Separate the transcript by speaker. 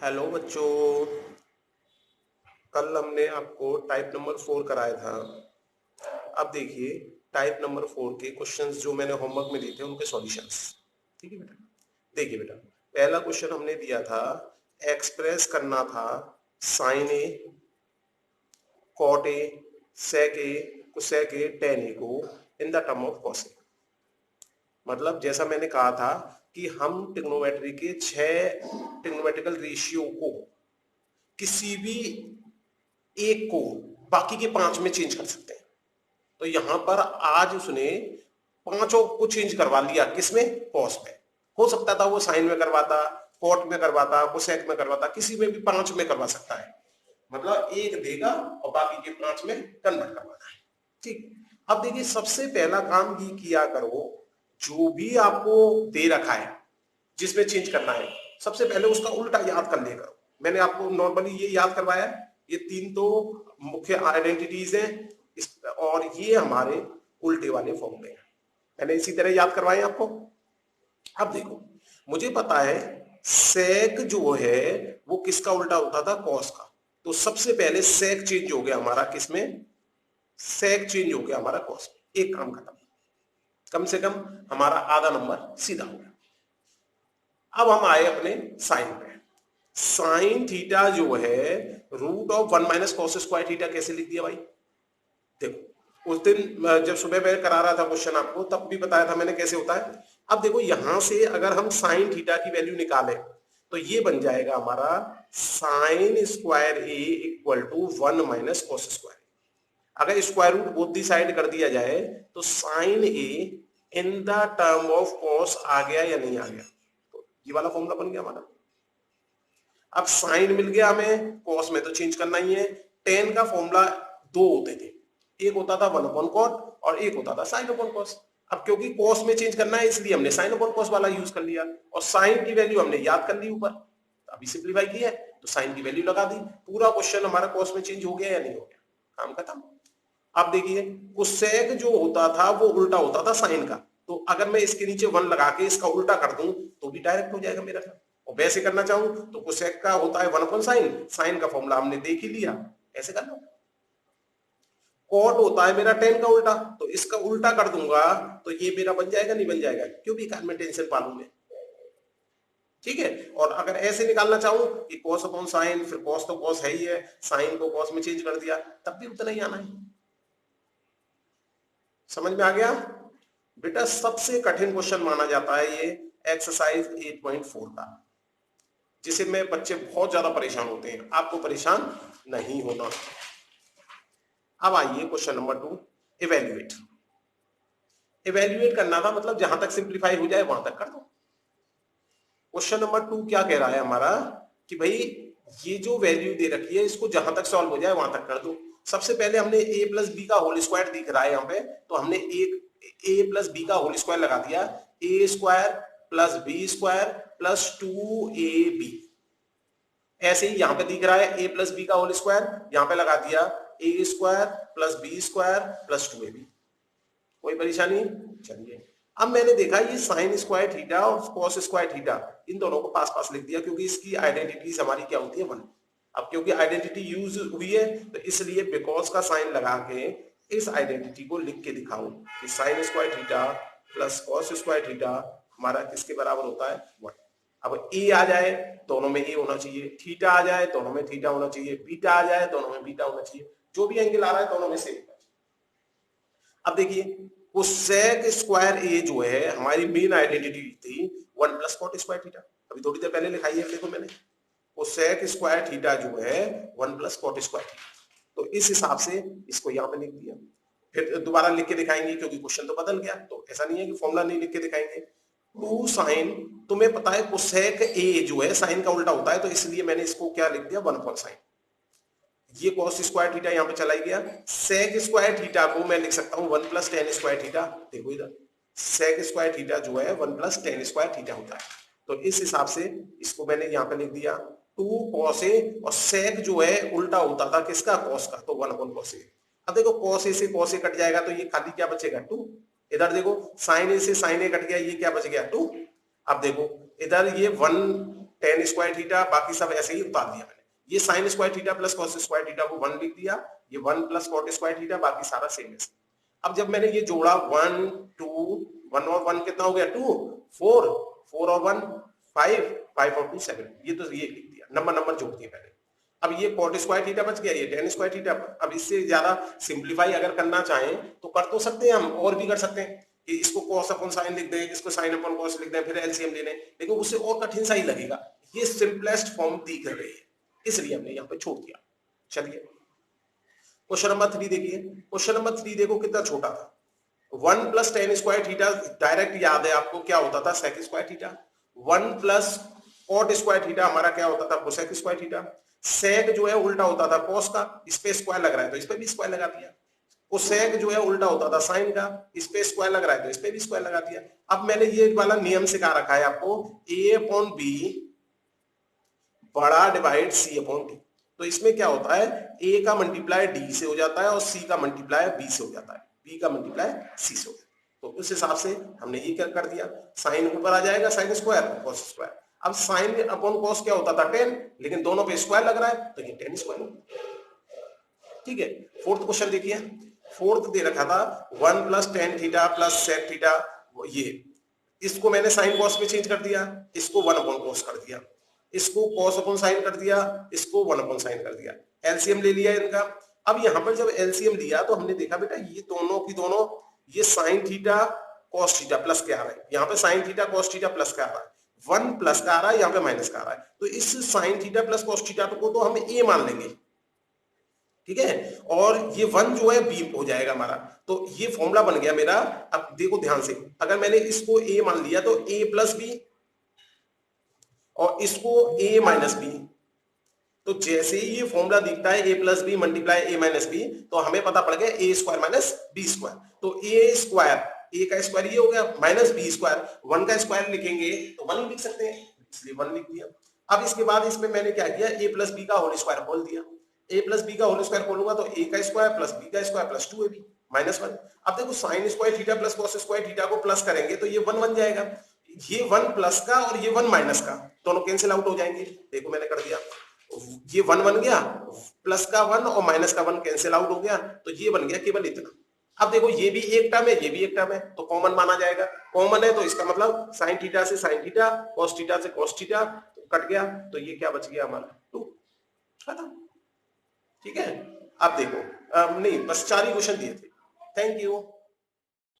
Speaker 1: Hello बच्चों। कल हमने आपको टाइप नंबर 4 कराया था। अब देखिए टाइप नंबर 4 के क्वेश्चंस जो मैंने होमवर्क में दिए थे उनके सॉल्यूशंस। ठीक है बेटा। देखिए बेटा, पहला क्वेश्चन हमने दिया था, एक्सप्रेस करना था sine A, cot A, sec A, cosec A, tan A को in the term of cos A. मतलब जैसा मैंने कहा था कि हम ट्रिग्नोमेट्री के 6 ट्रिग्नोमेट्रिकल रेशियो को किसी भी एक को बाकी के 5 में चेंज कर सकते हैं। तो यहां पर आज उसने पांचों को चेंज करवा लिया, किसमें? कॉस में। हो सकता था वो साइन में करवाता, कॉट में करवाता, कोसेक में करवाता, किसी में भी 5 में करवा सकता है। मतलब एक देगा और बाकी के 5 में कन्वर्ट करवाना है। ठीक। अब देखिए सबसे पहला काम ये किया करो, जो भी आपको दे रखा है जिसमें चेंज करना है, सबसे पहले उसका उल्टा याद कर लिया करो। मैंने आपको नॉर्मली ये याद करवाया है, ये 3 तो मुख्य आइडेंटिटीज हैं और ये हमारे उल्टे वाले फॉर्मूले हैं। मैंने इसी तरह याद करवाए आपको। अब देखो, मुझे पता है सेक जो है वो किसका उल्टा होता था? कॉस का। तो सबसे पहले सेक चेंज हो गया हमारा किसमें? सेक चेंज हो गया हमारा कॉस में। एक काम खत्म, कम से कम हमारा आधा नंबर सीधा हो गया। अब हम आए अपने साइन पे। साइन थीटा जो है root of 1 minus cos square theta कैसे लिख दिया भाई? देखो उस दिन जब सुबह में करा रहा था क्वेश्चन आपको, तब भी बताया था मैंने कैसे होता है। अब देखो यहां से अगर हम साइन थीटा की वैल्यू निकालें तो ये बन जाएगा हमारा sine square A equal to 1 minus cos square. अगर square root both the side कर दिया जाए तो sine A in the term of cos आ गया या नहीं आ गया? तो ये वाला फॉर्मूला बन गया हमारा। अब साइन मिल गया हमें, कॉस में तो चेंज करना ही है। टेन का फॉर्मूला 2 होते थे, एक होता था 1 अपॉन कॉट और एक होता था साइन अपॉन कॉस। अब क्योंकि कॉस में चेंज करना है इसलिए हमने साइन अपॉन कॉस वाला यूज कर लिया और साइन की वैल्यू हमने याद कर ली ऊपर। अभी सिंप्लीफाई की है तो साइन की वैल्यू लगा दी। पूरा क्वेश्चन हमारा कॉस में चेंज हो गया या नहीं हो गया? काम खत्म। अब देखिए कोसेक जो होता था वो उल्टा होता था साइन का। तो अगर मैं इसके नीचे 1 लगा के इसका उल्टा कर दूं तो भी डायरेक्ट हो जाएगा मेरा। और वैसे करना चाहूं तो कोसेक का होता है 1 अपॉन साइन, साइन का फॉर्मूला हमने देख ही लिया, ऐसे कर लो। कॉट होता है मेरा टेन का उल्टा, तो इसका उल्टा कर दूंगा तो ये मेरा बन जाएगा नहीं बन जाएगा? क्यों भी कार में टेंशन पालू में। ठीक है। और अगर ऐसे निकालना चाहूं कि कॉस अपॉन साइन, फिर कॉस तो कॉस है ही है, साइन को कॉस में चेंज कर दिया, तब भी उतना ही आना है। समझ में आ गया बेटा? सबसे कठिन क्वेश्चन माना जाता है ये एक्सरसाइज 8.4 का, जिसे में बच्चे बहुत ज्यादा परेशान होते हैं। आपको परेशान नहीं होना। अब आइए क्वेश्चन नंबर 2, इवेल्युएट। इवेल्युएट करना था मतलब जहां तक सिंप्लीफाई हो जाए वहां तक कर दो। क्वेश्चन नंबर 2 क्या कह रहा है हमारा कि भाई ये जो वैल्यू दे रखी है इसको जहां तक सॉल्व हो जाए वहां तक कर दो। सबसे पहले हमने a प्लस बी का होल स्क्वायर दिख रहा है यहाँ पे, तो हमने एक a प्लस बी का होल स्क्वायर लगा दिया। A square plus B square plus 2ab। ऐसे ही यहाँ पे दिख रहा है a प्लस बी का होल स्क्वायर, यहाँ पे लगा दिया A square plus B square plus 2ab। कोई परेशानी? चलिए अब मैंने देखा ये साइन स्क्वायर थीटा और कॉस स्क्वायर थीटा इन दोनों को पास पास लिख दिया क्योंकि इसकी आइडेंटिटीज हमारी क्या होती है? 1। अब क्योंकि आइडेंटिटी यूज हुई है तो इसलिए बिकॉज का साइन लगा के इस आइडेंटिटी को लिख के दिखाऊं कि sign square theta plus cos square theta हमारा किसके बराबर होता है? 1। अब ए आ जाए दोनों में ए होना चाहिए, थीटा आ जाए दोनों में थीटा होना चाहिए, बीटा आ जाए दोनों में बीटा होना चाहिए, जो भी एंगल आ रहा है दोनों में सेम। अब देखिए कोसेक स्क्वायर ए जो है हमारी मेन आइडेंटिटी थी 1 प्लस कॉट स्क्वायर थीटा। अभी थोड़ी देर पहले लिखाई है देखो मैंने, कोसेक स्क्वायर थीटा जो है 1 प्लस कॉट स्क्वायर थीटा। तो इस हिसाब से इसको यहां पे लिख दिया। फिर दोबारा लिख के दिखाएंगे क्योंकि क्वेश्चन तो बदल गया, तो ऐसा नहीं है कि फॉर्मूला नहीं लिख के दिखाएंगे। 2 साइन, तुम्हें पता है कोसेक ए जो है साइन का उल्टा होता है, तो इसलिए मैंने इसको क्या लिख दिया? 1 अपॉन साइन। ये कॉस स्क्वायर थीटा यहां पे चला ही गया। सेक स्क्वायर थीटा को मैं लिख सकता हूं 1 प्लस टेन स्क्वायर थीटा। देखो इधर सेक स्क्वायर थीटा जो है 1 प्लस टेन स्क्वायर थीटा होता है, तो इस हिसाब से इसको मैंने यहां पे लिख दिया 2 कॉस ए। और सेक जो है उल्टा होता था किसका? कॉस का, तो 1 अपॉन कॉस ए। अब देखो कॉस ए से कॉस ए कट जाएगा तो ये खाली क्या बचेगा? 2। इधर देखो साइन ए से साइन ए कट गया, ये क्या बच गया? 2। अब देखो इधर ये 1 टेन स्क्वायर थीटा, बाकी सब ऐसे ही उतार दिया मैंने। ये sine square theta plus cos square theta को 1 लिख दिया, ये 1 प्लस कॉट स्क्वायर थीटा, बाकी सारा सेम है। अब जब मैंने ये जोड़ा 1 2 1 और 1 कितना हो गया 2 4 4 और 1 5 5 और 2 7, ये तो ये लिख दिया, नंबर जोड़ दिए मैंने। अब ये कॉट स्क्वायर थीटा बच गया, ये टेन स्क्वायर थीटा। अब इससे ज्यादा सिंप्लीफाई अगर करना चाहें तो कर तो सकते हैं हम, और भी कर सकते हैं कि इसको कॉस अपॉन साइन लिख दें, इसको साइन अपॉन कॉस लिख दें, फिर एलसीएम ले लें, लेकिन उससे और कठिन सा ही लगेगा। ये सिंपलेस्ट फॉर्म दिख रही है, इसलिए हमने यहाँ पे छोड़ दिया। चलिए क्वेश्चन नंबर 3 देखिए। क्वेश्चन नंबर 3 देखो कितना छोटा था। 1 plus tan square theta direct याद है आपको क्या होता था, sec square theta. 1 plus cot square theta हमारा क्या होता था, कोसेक स्क्वायर थीटा। सेक जो है उल्टा होता था कॉस का, इस पे स्क्वायर लग रहा है तो इस पे भी स्क्वायर लगा दिया। कोसेक जो है उल्टा होता था साइन का, इस पे स्क्वायर लग रहा है तो इस पे भी स्क्वायर लगा दिया। अब मैंने ये वाला नियम सिखा रखा है आपको, a अपॉन बी बड़ा डिवाइड c अपॉन डी। तो इसमें क्या होता है, a का मल्टीप्लाई d से हो जाता है और c का मल्टीप्लाई b से हो जाता है, b का मल्टीप्लाई c से हो जाता है। तो उस हिसाब से हमने ये क्या कर दिया, साइन ऊपर आ जाएगा साइन स्क्वायर कॉस स्क्वायर। अब साइन अपॉन कॉस क्या होता था 10, लेकिन दोनों पे स्क्वायर लग रहा है तो ये 10 स्क्वायर। ठीक है, फोर्थ क्वेश्चन देखिए। फोर्थ दे रखा था 1 plus tan theta plus sec theta, ये इसको मैंने साइन कॉस में चेंज कर दिया, इसको 1 अपॉन कॉस कर दिया, इसको कॉस अपॉन साइन कर दिया, इसको 1 अपॉन साइन कर दिया, एलसीएम ले लिया इनका। अब यहां पर जब एलसीएम लिया तो हमने देखा बेटा ये दोनों की दोनों, ये sine theta cos theta plus क्या आ रहा है, यहाँ पे sine theta cos theta plus का आ रहा है, 1 प्लस का आ रहा है, यहाँ पे माइनस का आ रहा है। तो इस sine theta plus cos theta को तो हम ए मान लेंगे, ठीक है, और ये 1 जो है बी हो जाएगा हमारा। तो ये फॉर्मूला बन गया मेरा। अब देखो ध्यान से, अगर मैंने इसको ए मान लिया तो ए प्लस बी और इसको ए माइनस बी, तो जैसे ही ये फॉर्मूला दिखता है ए प्लस बी मल्टीप्लाई ए माइनस बी, तो हमें पता पड़ गया ए स्क्वायर माइनस बी स्क्वायर। तो ए स्क्वायर, ए का स्क्वायर ये हो गया माइनस बी स्क्वायर, 1 का स्क्वायर लिखेंगे तो 1 ही लिख सकते हैं, इसलिए 1 लिख दिया। अब इसके बाद इसमें मैंने क्या किया, ए प्लस बी का होल स्क्वायर खोल दिया। ए प्लस बी का होल स्क्वायर खोलूंगा तो ए का स्क्वायर प्लस बी का स्क्वायर प्लस 2ab माइनस 1। अब देखो sign square theta plus cos square theta को प्लस करेंगे तो ये 1 बन जाएगा, ये 1 प्लस का और ये 1 माइनस का दोनों कैंसिल आउट हो जाएंगे। देखो मैंने कर दिया, ये 1 बन गया, प्लस का 1 और माइनस का 1 कैंसिल आउट हो गया, तो ये बन गया केवल इतना। अब देखो ये भी एक टर्म है, ये भी एक टर्म है, तो कॉमन माना जाएगा। कॉमन है तो इसका मतलब साइन थीटा से साइन थीटा, कॉस थीटा से कॉस थीटा कट गया, तो ये क्या बच गया हमारा 2, खत्म। ठीक है, अब देखो नहीं बस 4 ही क्वेश्चन दिए थे। Thank you.